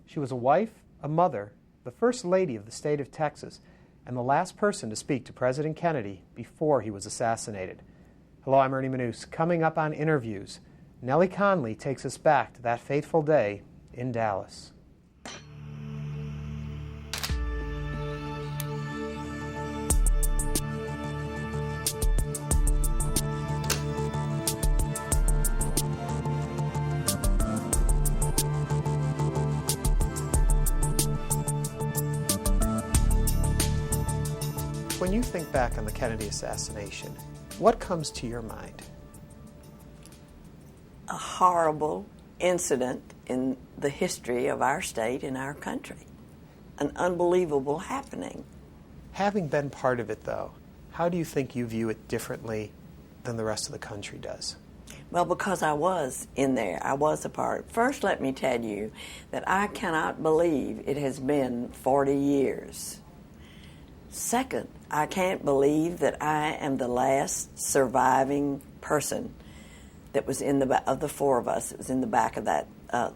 She was a wife, a mother, the First Lady of the state of Texas, and the last person to speak to President Kennedy before he was assassinated. Hello, I'm Ernie Manouse. Coming up on InnerVIEWS, Nellie Connally takes us back to that fateful day in Dallas. When you think back on the Kennedy assassination, what comes to your mind? A horrible incident in the history of our state and our country. An unbelievable happening. Having been part of it, though, how do you think you view it differently than the rest of the country does? Well, because I was in there. I was a part. First, let me tell you that I cannot believe it has been 40 years. Second, I can't believe that I am the last surviving person that was in of the four of us that was in the back of that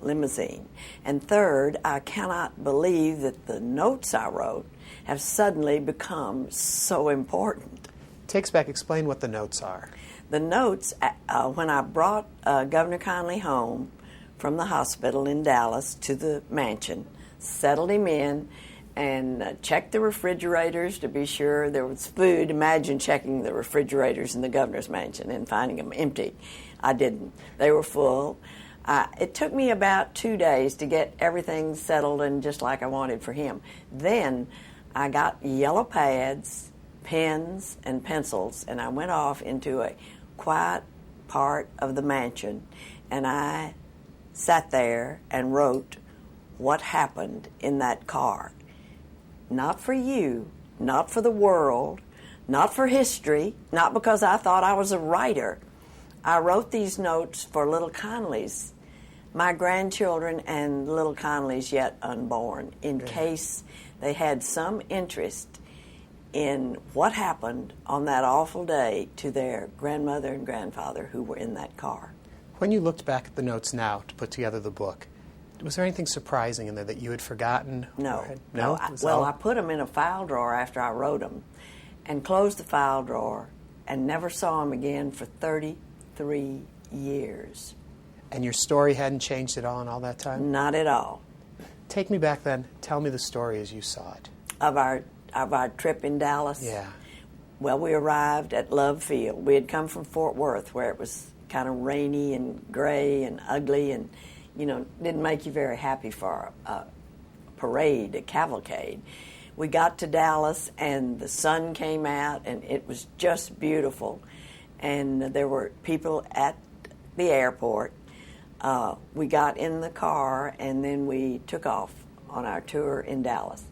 limousine. And third, I cannot believe that the notes I wrote have suddenly become so important. Takes back, explain what the notes are. The notes, when I brought Governor Connally home from the hospital in Dallas to the mansion, settled him in, and checked the refrigerators to be sure there was food. Imagine checking the refrigerators in the governor's mansion and finding them empty. I didn't. They were full. It took me about 2 days to get everything settled and just like I wanted for him. Then I got yellow pads, pens, and pencils, and I went off into a quiet part of the mansion, and I sat there and wrote what happened in that car. Not for you, not for the world, not for history, not because I thought I was a writer. I wrote these notes for little Connallys, my grandchildren and little Connallys yet unborn, in case they had some interest in what happened on that awful day to their grandmother and grandfather who were in that car. When you looked back at the notes now to put together the book, was there anything surprising in there that you had forgotten? No. No? I put them in a file drawer after I wrote them and closed the file drawer and never saw them again for 33 years. And your story hadn't changed at all in all that time? Not at all. Take me back then. Tell me the story as you saw it. Of our trip in Dallas? Yeah. Well, we arrived at Love Field. We had come from Fort Worth, where it was kind of rainy and gray and ugly and, didn't make you very happy for a parade, a cavalcade. We got to Dallas, and the sun came out, and it was just beautiful. And there were people at the airport. We got in the car, and then we took off on our tour in Dallas.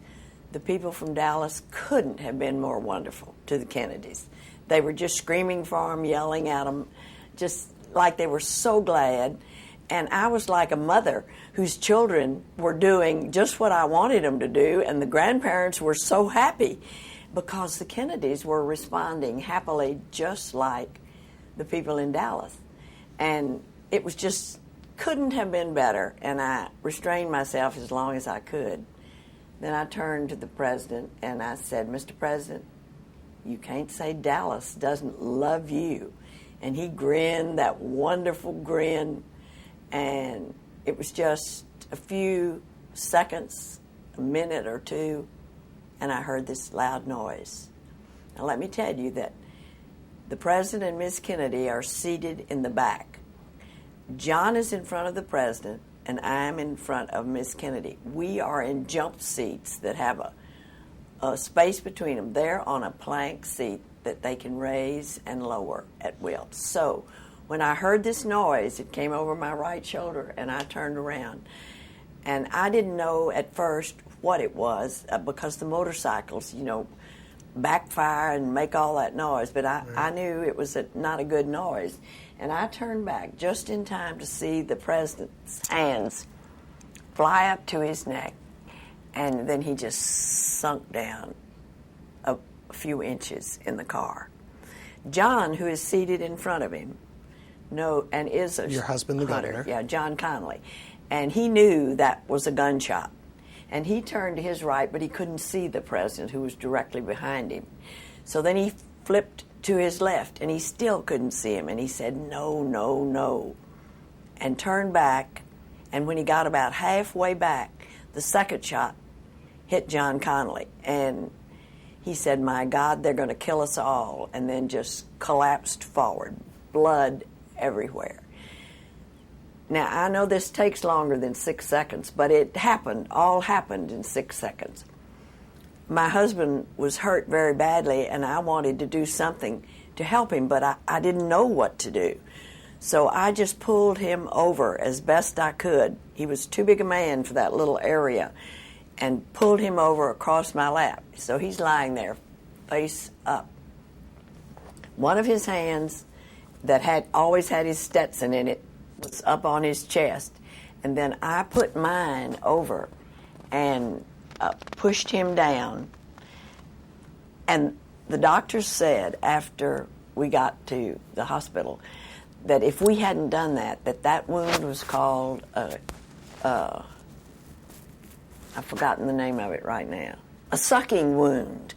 The people from Dallas couldn't have been more wonderful to the Kennedys. They were just screaming for them, yelling at them, just like they were so glad. And I was like a mother whose children were doing just what I wanted them to do, and the grandparents were so happy because the Kennedys were responding happily just like the people in Dallas. And it was just, couldn't have been better, and I restrained myself as long as I could. Then I turned to the president and I said, Mr. President, you can't say Dallas doesn't love you. And he grinned, that wonderful grin, and it was just a few seconds, a minute or two, and I heard this loud noise. Now let me tell you that the president and Miss Kennedy are seated in the back. John is in front of the president, and I'm in front of Miss Kennedy. We are in jump seats that have a space between them. They're on a plank seat that they can raise and lower at will. So when I heard this noise, it came over my right shoulder, and I turned around. And I didn't know at first what it was because the motorcycles, backfire and make all that noise. But I knew it was not a good noise. And I turned back just in time to see the president's hands fly up to his neck. And then he just sunk down a few inches in the car. John, who is seated in front of him, and is a your husband, the hunter, governor. yeah, John Connally, and he knew that was a gunshot. And he turned to his right, but he couldn't see the president, who was directly behind him. So then he flipped to his left, and he still couldn't see him. And he said, "No, no, no," and turned back. And when he got about halfway back, the second shot hit John Connally. And he said, "My God, they're going to kill us all," and then just collapsed forward, blood everywhere. Now, I know this takes longer than 6 seconds, but it happened, all happened in 6 seconds. My husband was hurt very badly, and I wanted to do something to help him, but I didn't know what to do. So I just pulled him over as best I could. He was too big a man for that little area, and pulled him over across my lap. So he's lying there, face up. One of his hands that had always had his Stetson in it was up on his chest, and then I put mine over and pushed him down. And the doctors said after we got to the hospital that if we hadn't done that, that wound was called, I've forgotten the name of it right now, a sucking wound,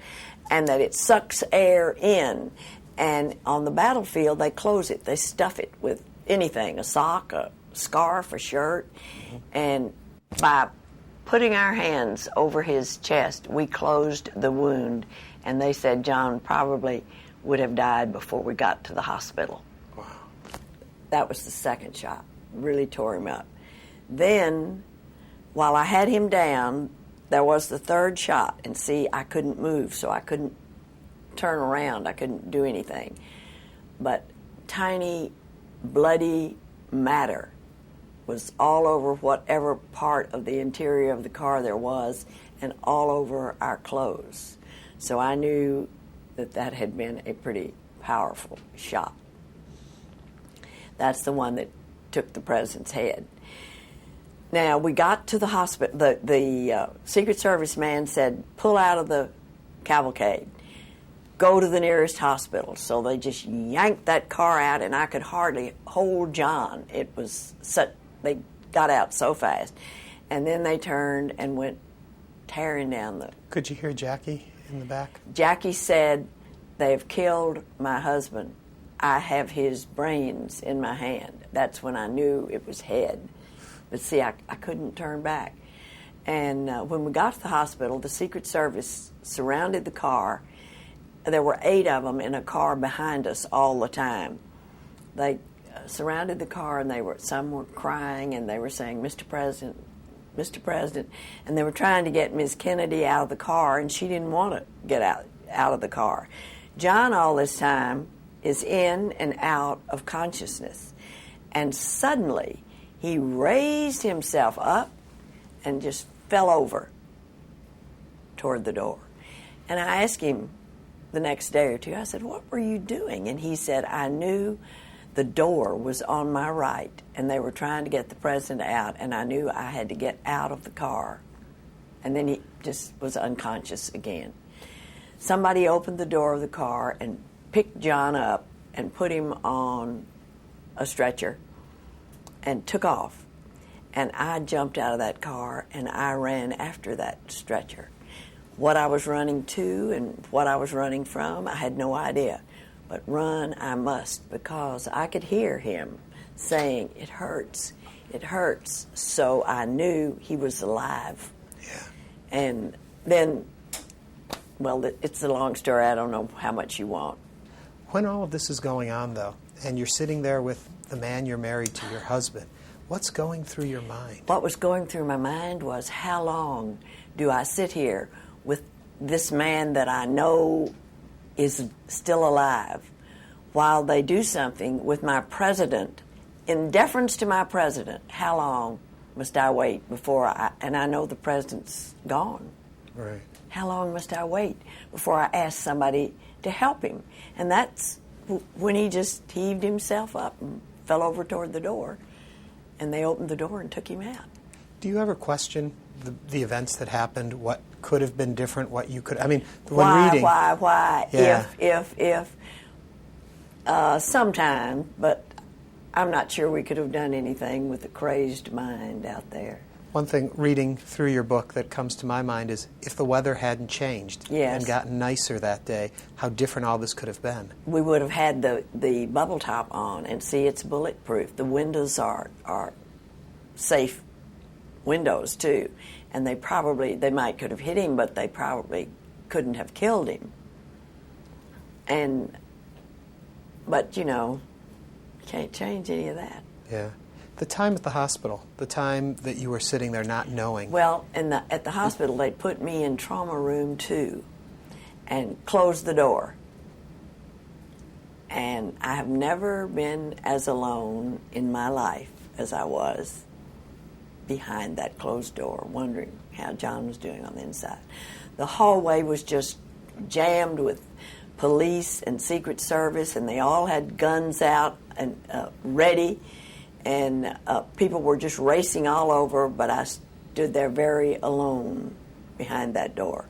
and that it sucks air in. And on the battlefield, they close it. They stuff it with anything, a sock, a scarf, a shirt. And by putting our hands over his chest, we closed the wound. And they said John probably would have died before we got to the hospital. Wow. That was the second shot. Really tore him up. Then, while I had him down, there was the third shot. And see, I couldn't move, so I couldn't turn around. I couldn't do anything. But tiny, bloody matter was all over whatever part of the interior of the car there was, and all over our clothes. So I knew that had been a pretty powerful shot. That's the one that took the president's head. Now, we got to the hospital. The Secret Service man said, "Pull out of the cavalcade. Go to the nearest hospital." So they just yanked that car out, and I could hardly hold John. It was such, they got out so fast. And then they turned and went tearing down the... Could you hear Jackie in the back? Jackie said, "They have killed my husband. I have his brains in my hand." That's when I knew it was head. But see, I couldn't turn back. And when we got to the hospital, the Secret Service surrounded the car. There were 8 of them in a car behind us all the time. They surrounded the car, and some were crying, and they were saying, "Mr. President, Mr. President," and they were trying to get Ms. Kennedy out of the car, and she didn't want to get out of the car. John, all this time, is in and out of consciousness, and suddenly he raised himself up and just fell over toward the door. And I asked him the next day or two, I said, "What were you doing?" And he said, "I knew the door was on my right, and they were trying to get the president out, and I knew I had to get out of the car." And then he just was unconscious again. Somebody opened the door of the car and picked John up and put him on a stretcher and took off. And I jumped out of that car, and I ran after that stretcher. What I was running to and what I was running from, I had no idea. But run I must, because I could hear him saying, "It hurts, it hurts." So I knew he was alive. Yeah. And then, well, it's a long story. I don't know how much you want. When all of this is going on, though, and you're sitting there with the man you're married to, your husband, what's going through your mind? What was going through my mind was, how long do I sit here with this man that I know is still alive while they do something with my president? In deference to my president, how long must I wait before and I know the president's gone. Right. How long must I wait before I ask somebody to help him? And that's when he just heaved himself up and fell over toward the door, and they opened the door and took him out. Do you ever question the events that happened, what could have been different, what you could, I mean, when Why, reading... Why, yeah. if, sometime, but I'm not sure we could have done anything with a crazed mind out there. One thing reading through your book that comes to my mind is if the weather hadn't changed and gotten nicer that day, how different all this could have been. We would have had the bubble top on, and see, it's bulletproof. The windows are safe windows too, and they might could have hit him, but they probably couldn't have killed him. But you know, can't change any of that. Yeah. The time at the hospital, the time that you were sitting there not knowing. Well, at the hospital, they put me in trauma room 2 and closed the door. And I have never been as alone in my life as I was behind that closed door, wondering how John was doing on the inside. The hallway was just jammed with police and Secret Service, and they all had guns out and ready. And people were just racing all over, but I stood there very alone behind that door.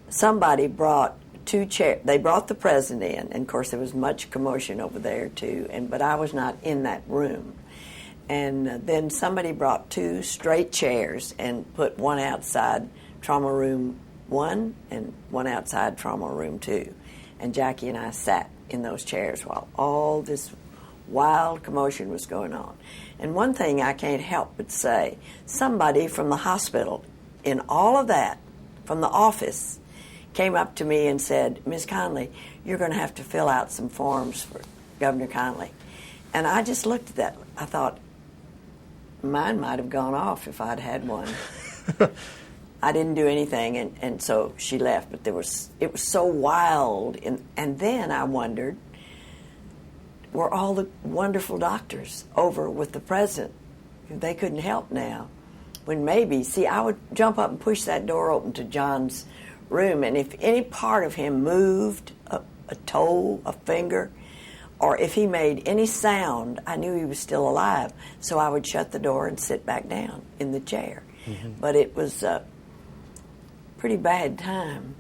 Somebody brought 2 chairs. They brought the president in, and of course there was much commotion over there too. But I was not in that room. And then somebody brought 2 straight chairs and put one outside trauma room 1 and one outside trauma room 2. And Jackie and I sat in those chairs while all this wild commotion was going on. And one thing I can't help but say, somebody from the hospital in all of that, from the office, came up to me and said, "Ms. Connally, you're going to have to fill out some forms for Governor Connally." And I just looked at that. I thought, mine might have gone off if I'd had one. I didn't do anything, and so she left. But it was so wild. And then I wondered, were all the wonderful doctors over with the president? They couldn't help now. When maybe, see, I would jump up and push that door open to John's room, and if any part of him moved, a toe, a finger, or if he made any sound, I knew he was still alive. So I would shut the door and sit back down in the chair. Mm-hmm. But it was a pretty bad time.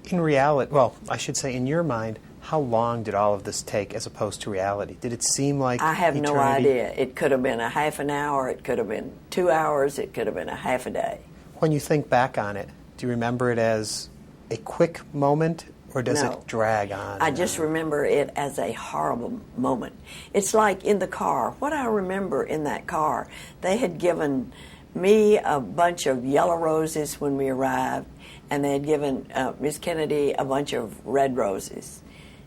In reality, well, I should say in your mind, how long did all of this take as opposed to reality? Did it seem like I have eternity? No idea. It could have been a half an hour, it could have been 2 hours, it could have been a half a day. When you think back on it, do you remember it as a quick moment, or does it drag on? I just remember it as a horrible moment. It's like in the car. What I remember in that car, they had given me a bunch of yellow roses when we arrived, and they had given Miss Kennedy a bunch of red roses.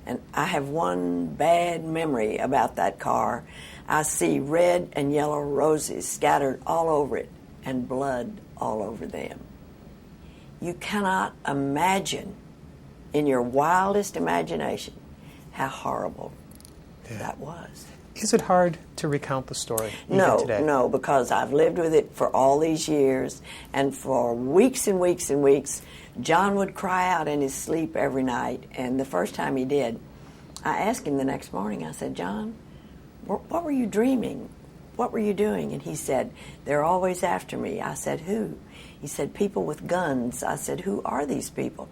And I have one bad memory about that car. I see red and yellow roses scattered all over it and blood all over them. You cannot imagine, in your wildest imagination, how horrible that was. Is it hard to recount the story even today? No, because I've lived with it for all these years, and for weeks and weeks and weeks, John would cry out in his sleep every night, and the first time he did, I asked him the next morning, I said, "John, what were you dreaming? What were you doing?" And he said, "They're always after me." I said, "Who?" He said, "People with guns." I said, "Who are these people?"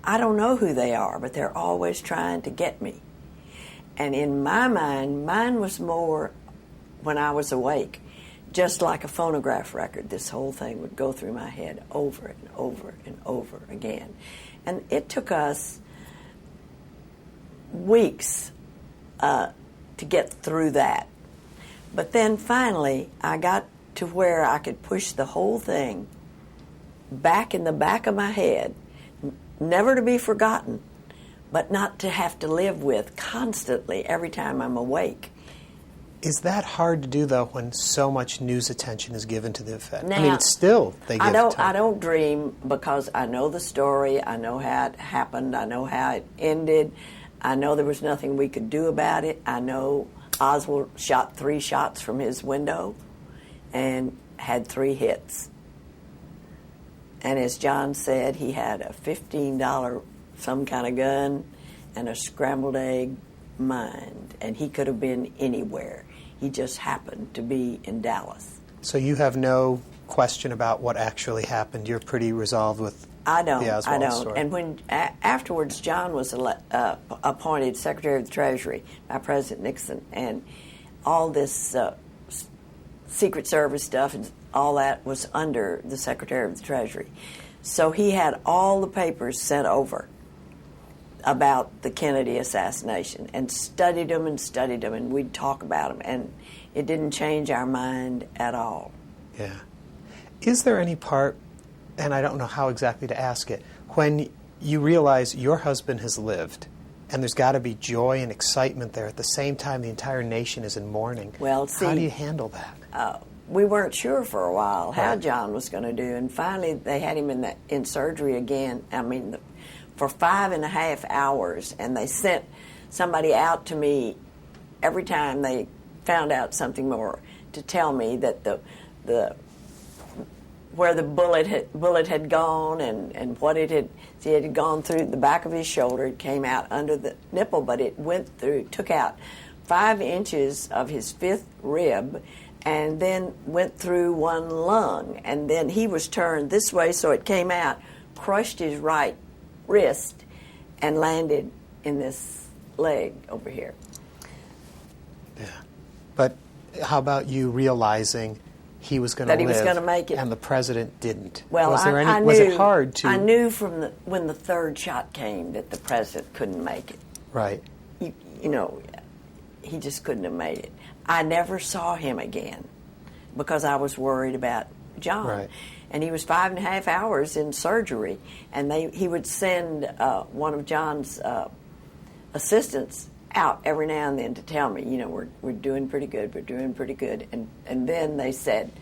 "I don't know who they are, but they're always trying to get me." And in my mind, mine was more when I was awake, just like a phonograph record. This whole thing would go through my head over and over and over again. And it took us weeks to get through that. But then finally, I got to where I could push the whole thing back in the back of my head, never to be forgotten, but not to have to live with constantly every time I'm awake. Is that hard to do, though, when so much news attention is given to the event? Now, I mean, it's still, they give time. I don't dream because I know the story, I know how it happened, I know how it ended, I know there was nothing we could do about it. I know Oswald shot 3 shots from his window and had 3 hits. And as John said, he had a $15 some kind of gun and a scrambled egg mind, and he could have been anywhere. He just happened to be in Dallas. So you have no question about what actually happened. You're pretty resolved with I don't. the Oswald I don't. story. And when afterwards, John was appointed Secretary of the Treasury by President Nixon, and all this Secret Service stuff and all that was under the Secretary of the Treasury. So he had all the papers sent over about the Kennedy assassination and studied them, and we'd talk about them, and it didn't change our mind at all. Yeah. Is there any part, and I don't know how exactly to ask it, when you realize your husband has lived and there's got to be joy and excitement there at the same time the entire nation is in mourning? Well, see, how do you handle that? We weren't sure for a while how Right. John was going to do, and finally they had him in surgery again. I mean, for 5.5 hours, and they sent somebody out to me every time they found out something more to tell me that where the bullet had gone and what it had gone through the back of his shoulder. It came out under the nipple, but it took out 5 inches of his 5th rib, and then went through 1 lung, and then he was turned this way, so it came out, crushed his right wrist, and landed in this leg over here. Yeah. But how about you realizing he was going to live, that he was going to make it, and the president didn't? Well, was there I knew, was it hard to? I knew when the 3rd shot came that the president couldn't make it. Right. You know, he just couldn't have made it. I never saw him again because I was worried about John. Right. And he was 5.5 hours in surgery, and he would send one of John's assistants out every now and then to tell me, you know, we're doing pretty good, and then they said,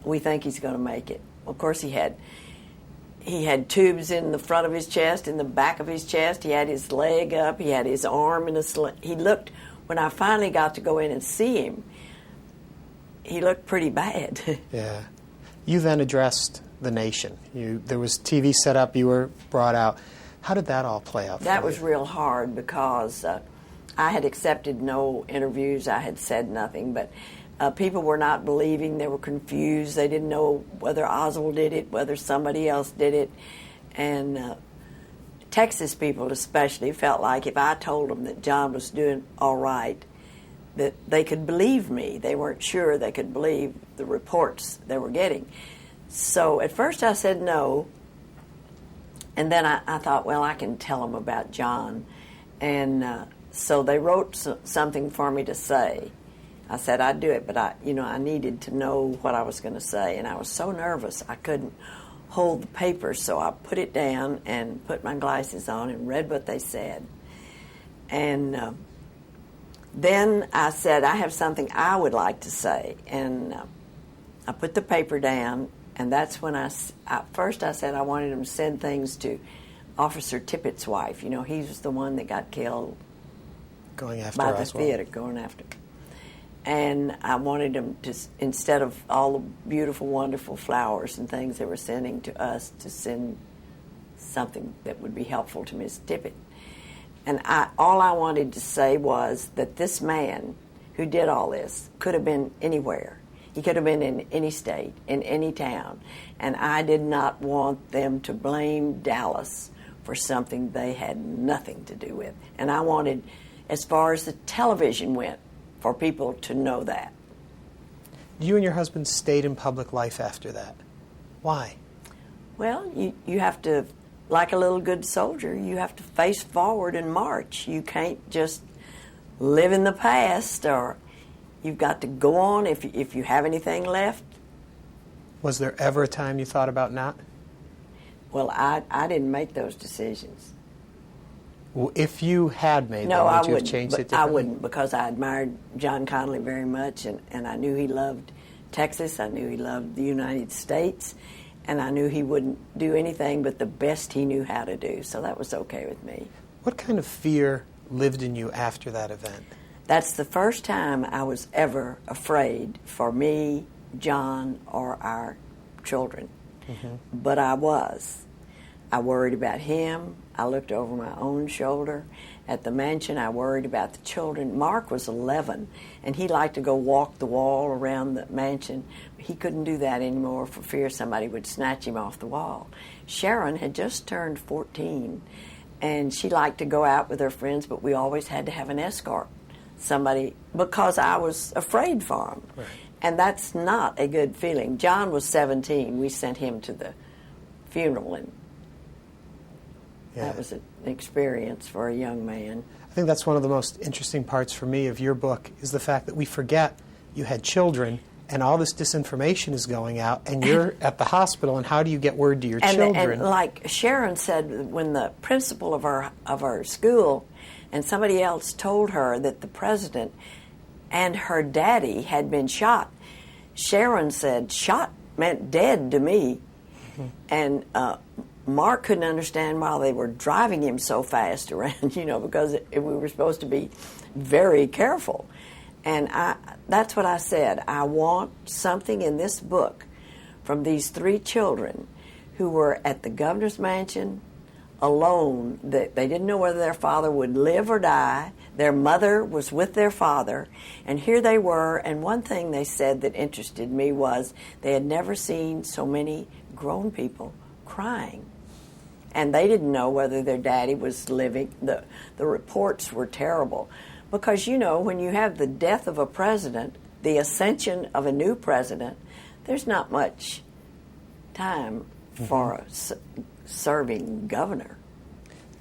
we think he's going to make it. Of course, he had tubes in the front of his chest, in the back of his chest. He had his leg up. He had his arm in a sling. He looked, when I finally got to go in and see him, he looked pretty bad. Yeah. You then addressed the nation. There was TV set up. You were brought out. How did that all play out for That you? was real hard because I had accepted no interviews. I had said nothing, but people were not believing. They were confused. They didn't know whether Oswald did it, whether somebody else did it. And Texas people especially felt like if I told them that John was doing all right, that they could believe me. They weren't sure they could believe the reports they were getting. So at first I said no, and then I thought, well, I can tell them about John. And so they wrote something for me to say. I said I'd do it, but I needed to know what I was going to say, and I was so nervous I couldn't hold the paper, so I put it down and put my glasses on and read what they said. And then I said, I have something I would like to say, and I put the paper down, and that's when first I said I wanted him to send things to Officer Tippett's wife. You know, he was the one that got killed going after by the Oswald. theater, going after. And I wanted him to, instead of all the beautiful, wonderful flowers and things they were sending to us, to send something that would be helpful to Miss Tippett. And all I wanted to say was that this man who did all this could have been anywhere. He could have been in any state, in any town. And I did not want them to blame Dallas for something they had nothing to do with. And I wanted, as far as the television went, for people to know that. You and your husband stayed in public life after that. Why? Well, you have to, like a little good soldier, you have to face forward and march. You can't just live in the past, or you've got to go on if you have anything left. Was there ever a time you thought about not? Well, I didn't make those decisions. Well, if you had made No, them, I would you have wouldn't. changed it I differently? wouldn't, because I admired John Connally very much, and I knew he loved Texas. I knew he loved the United States, and I knew he wouldn't do anything but the best he knew how to do. So that was okay with me. What kind of fear lived in you after that event? That's the first time I was ever afraid for me, John, or our children. Mm-hmm. But I was. I worried about him. I looked over my own shoulder. At the mansion, I worried about the children. Mark was 11, and he liked to go walk the wall around the mansion. He couldn't do that anymore for fear somebody would snatch him off the wall. Sharon had just turned 14, and she liked to go out with her friends, but we always had to have an escort, somebody, because I was afraid for him. Right. And that's not a good feeling. John was 17. We sent him to the funeral, and that was an experience for a young man. I think that's one of the most interesting parts for me of your book is the fact that we forget you had children and all this disinformation is going out and you're at the hospital, and how do you get word to your children? And like Sharon said, when the principal of our school and somebody else told her that the president and her daddy had been shot, Sharon said, shot meant dead to me. Mm-hmm. And Mark couldn't understand why they were driving him so fast around, because we were supposed to be very careful. And that's what I said. I want something in this book from these 3 children who were at the governor's mansion alone, that they didn't know whether their father would live or die. Their mother was with their father, and here they were. And one thing they said that interested me was they had never seen so many grown people crying. And they didn't know whether their daddy was living. The reports were terrible. Because, when you have the death of a president, the ascension of a new president, there's not much time for a serving governor.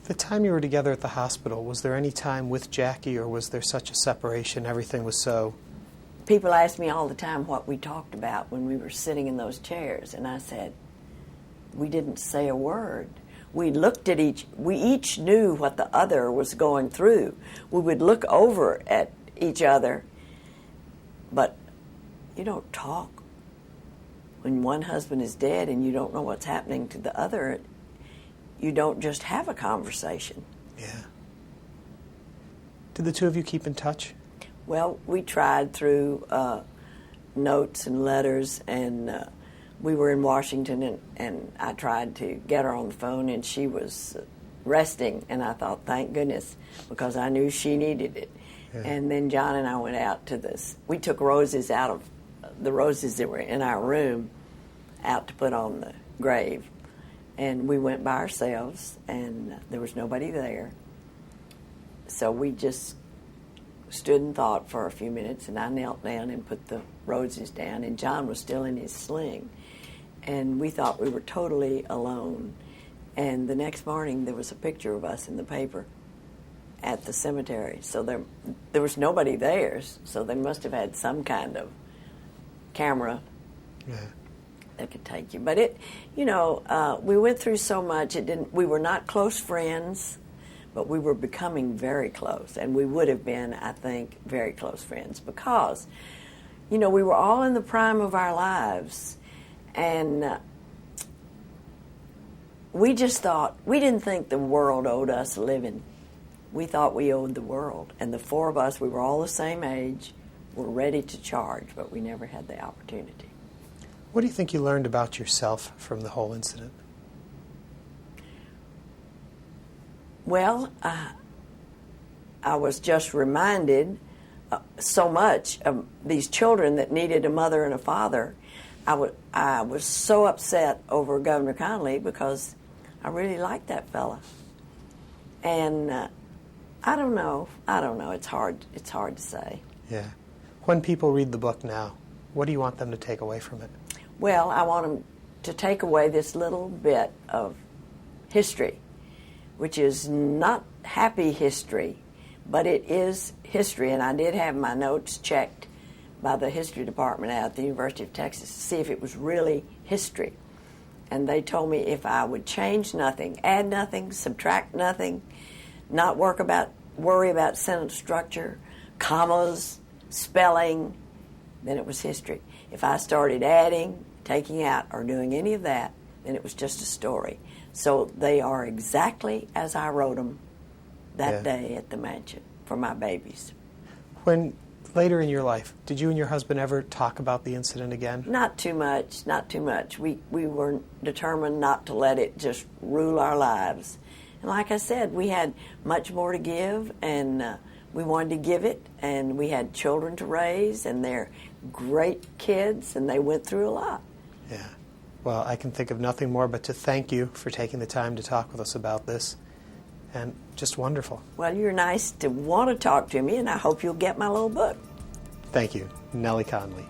The time you were together at the hospital, was there any time with Jackie, or was there such a separation, everything was so... People ask me all the time what we talked about when we were sitting in those chairs, and I said, we didn't say a word. We looked at we each knew what the other was going through. We would look over at each other, but you don't talk. When one husband is dead and you don't know what's happening to the other, you don't just have a conversation. Yeah. Did the 2 of you keep in touch? Well, we tried through notes and letters, and we were in Washington, and I tried to get her on the phone, and she was resting, and I thought, thank goodness, because I knew she needed it. Yeah. And then John and I went out to this. We took roses out of the roses that were in our room out to put on the grave, and we went by ourselves, and there was nobody there. So we just stood and thought for a few minutes, and I knelt down and put the roses down, and John was still in his sling. And we thought we were totally alone. And the next morning, there was a picture of us in the paper at the cemetery. So there was nobody there, so they must have had some kind of camera that could take you. But we went through so much. We were not close friends, but we were becoming very close. And we would have been, I think, very close friends because, we were all in the prime of our lives. And we just thought, we didn't think the world owed us living. We thought we owed the world. And the 4 of us, we were all the same age, were ready to charge, but we never had the opportunity. What do you think you learned about yourself from the whole incident? Well, I was just reminded so much of these children that needed a mother and a father. I was so upset over Governor Connally because I really liked that fella. And I don't know. It's hard to say. Yeah. When people read the book now, what do you want them to take away from it? Well, I want them to take away this little bit of history, which is not happy history, but it is history. And I did have my notes checked by the history department at the University of Texas to see if it was really history. And they told me if I would change nothing, add nothing, subtract nothing, not worry about sentence structure, commas, spelling, then it was history. If I started adding, taking out, or doing any of that, then it was just a story. So they are exactly as I wrote them that day at the mansion for my babies. When Later in your life, did you and your husband ever talk about the incident again? Not too much, not too much. We were determined not to let it just rule our lives. And like I said, we had much more to give, and we wanted to give it, and we had children to raise, and they're great kids, and they went through a lot. Yeah. Well, I can think of nothing more but to thank you for taking the time to talk with us about this. And just wonderful. Well, you're nice to want to talk to me, and I hope you'll get my little book. Thank you, Nellie Connally.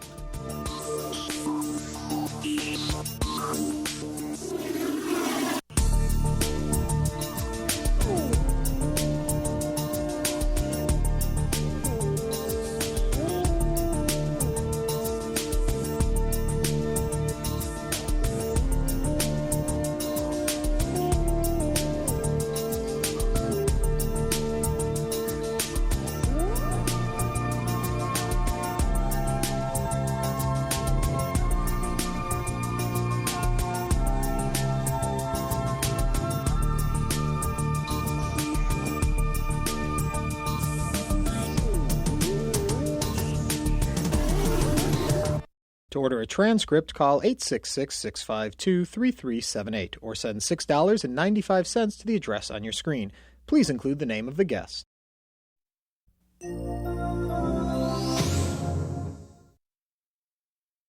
To order a transcript, call 866-652-3378 or send $6.95 to the address on your screen. Please include the name of the guest.